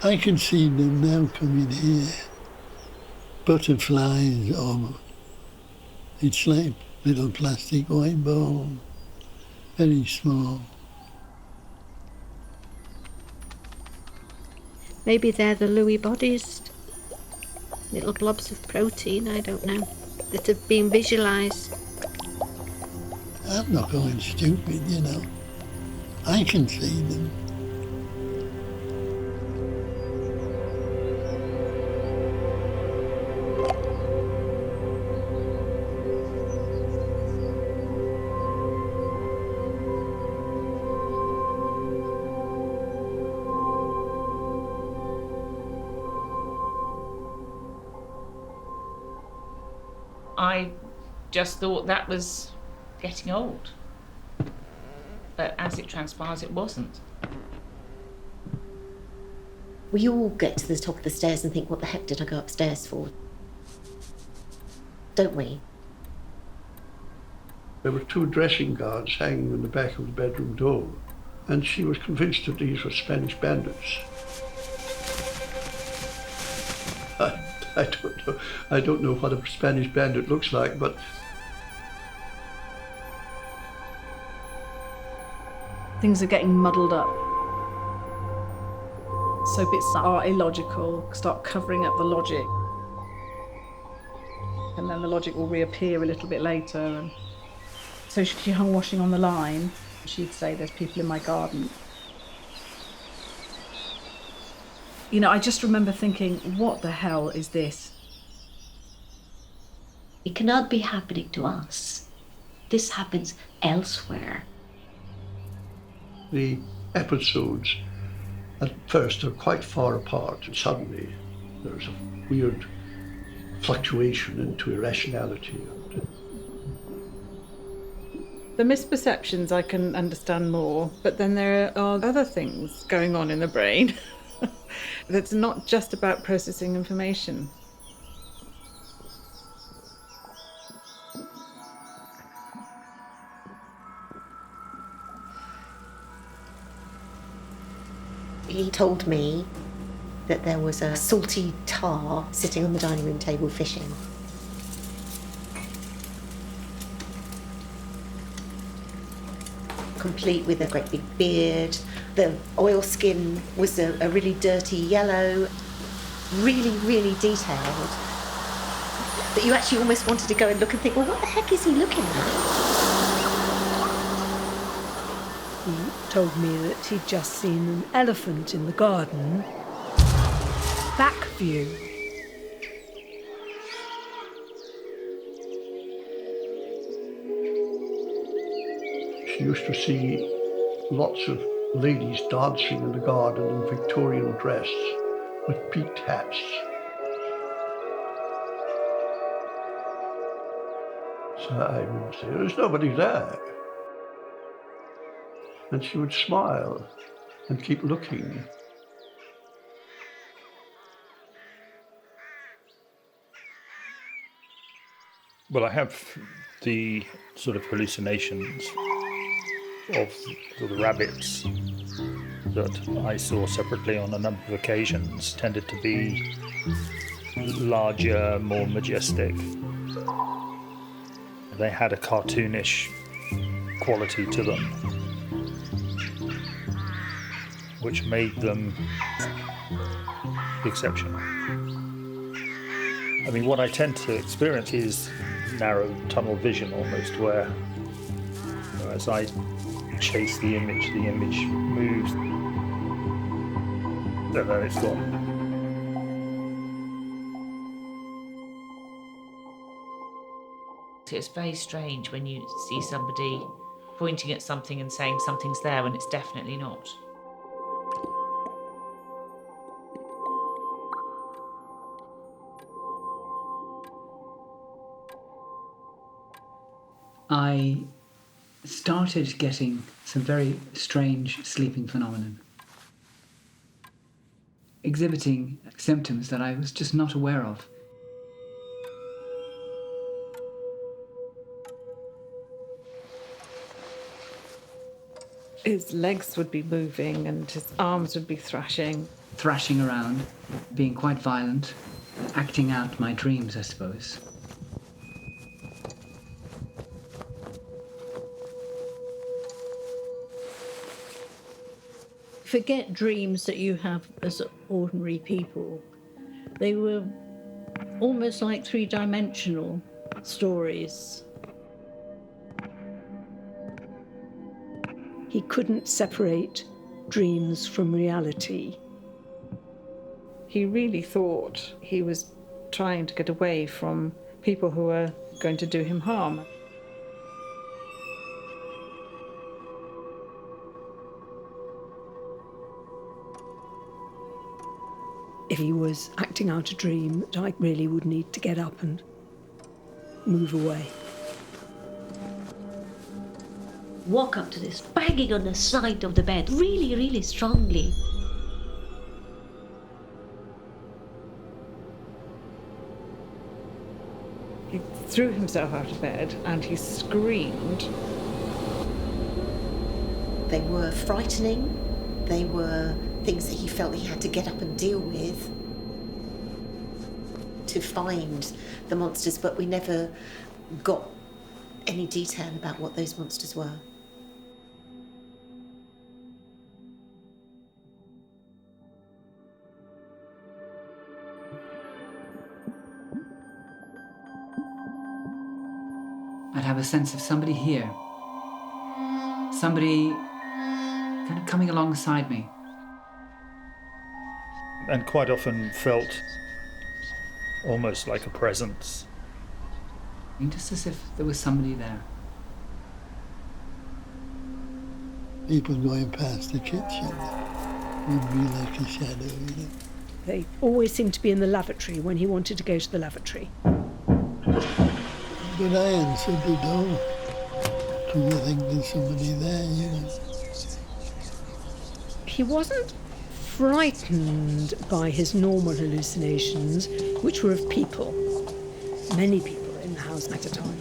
I can see them now coming here. Butterflies, or it's like little plastic white balls, very small. Maybe they're the Lewy bodies, little blobs of protein, I don't know, that have been visualised. I'm not going stupid, you know. I can see them. I just thought that was getting old. But as it transpires, it wasn't. We all get to the top of the stairs and think, what the heck did I go upstairs for? Don't we? There were 2 dressing gowns hanging in the back of the bedroom door, and she was convinced that these were Spanish bandits. I don't know what a Spanish bandit looks like, but things are getting muddled up. So bits that are illogical start covering up the logic. And then the logic will reappear a little bit later. And so she hung washing on the line. She'd say, there's people in my garden. You know, I just remember thinking, what the hell is this? It cannot be happening to us. This happens elsewhere. the episodes at first are quite far apart, and suddenly there's a weird fluctuation into irrationality. The misperceptions I can understand more, but then there are other things going on in the brain that's not just about processing information. He told me that there was a salty tar sitting on the dining room table fishing. Complete with a great big beard. The oilskin was a really dirty yellow, really, really detailed. That you actually almost wanted to go and look and think, well, what the heck is he looking at? He told me that he'd just seen an elephant in the garden. Back view. She used to see lots of ladies dancing in the garden in Victorian dress with peaked hats. So I would say, there's nobody there. And she would smile and keep looking. Well, I have the sort of hallucinations of the rabbits that I saw separately on a number of occasions tended to be larger, more majestic. They had a cartoonish quality to them, which made them exceptional. I mean, what I tend to experience is narrow tunnel vision almost, where as I chase the image moves, and then it's gone. It's very strange when you see somebody pointing at something and saying something's there when it's definitely not. I started getting some very strange sleeping phenomenon, exhibiting symptoms that I was just not aware of. His legs would be moving and his arms would be thrashing. thrashing around, being quite violent, acting out my dreams, I suppose. Forget dreams that you have as ordinary people. They were almost like three-dimensional stories. He couldn't separate dreams from reality. He really thought he was trying to get away from people who were going to do him harm. If he was acting out a dream, I really would need to get up and move away. Walk up to this, banging on the side of the bed, really, really strongly. He threw himself out of bed and he screamed. They were frightening. They were things that he felt he had to get up and deal with to find the monsters, but we never got any detail about what those monsters were. I'd have a sense of somebody here. Somebody kind of coming alongside me. And quite often felt almost like a presence. Just as if there was somebody there. People going past the kitchen would be like a shadow, you know. They always seemed to be in the lavatory when he wanted to go to the lavatory. But I answered the door because I think there's somebody there, you know. He wasn't frightened by his normal hallucinations, which were of people, many people in the house at a time.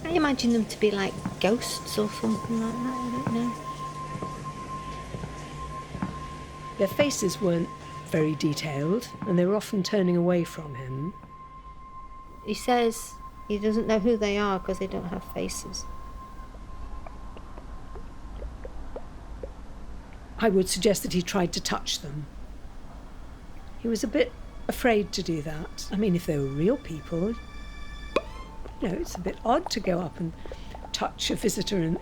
I imagine them to be like ghosts or something like that, I don't know. Their faces weren't very detailed, and they were often turning away from him. He says he doesn't know who they are because they don't have faces. I would suggest that he tried to touch them. He was a bit afraid to do that. I mean, if they were real people, you know, it's a bit odd to go up and touch a visitor and...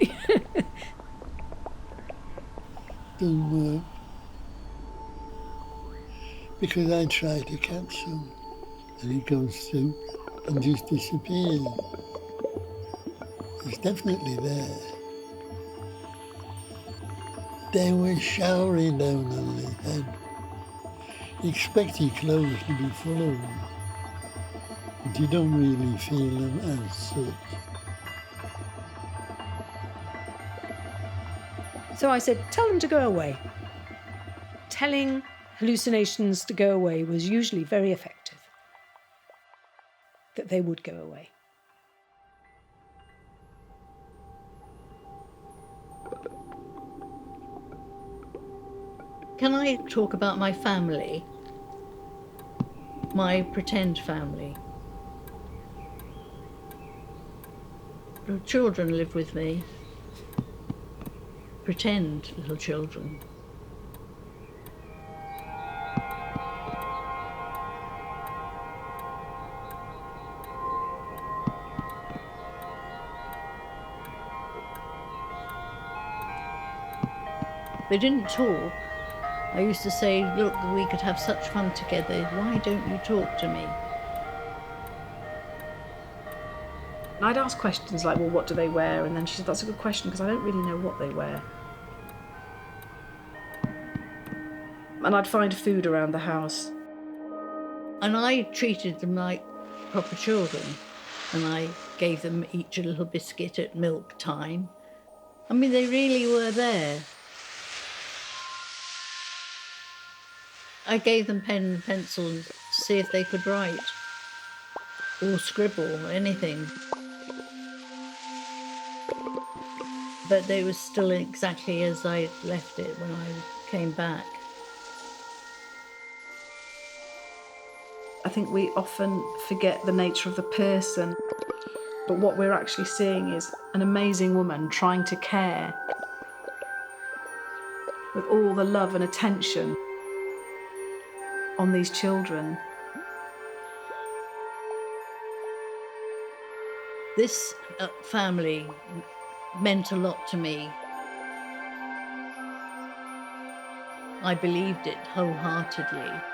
Doesn't work. Because I try to catch him and he goes through and just disappears. He's definitely there. They were showering down on his head. You expect your clothes to be full of them, but you don't really feel them as such. So I said, tell them to go away. Telling hallucinations to go away was usually very effective. That they would go away. Can I talk about my family? My pretend family. The children live with me. Pretend little children. They didn't talk. I used to say, look, we could have such fun together. Why don't you talk to me? I'd ask questions like, well, what do they wear? And then she said, that's a good question because I don't really know what they wear. And I'd find food around the house. And I treated them like proper children. And I gave them each a little biscuit at milk time. I mean, they really were there. I gave them pen and pencils to see if they could write or scribble or anything. but they were still exactly as I left it when I came back. I think we often forget the nature of the person, but what we're actually seeing is an amazing woman trying to care with all the love and attention on these children. This family meant a lot to me. I believed it wholeheartedly.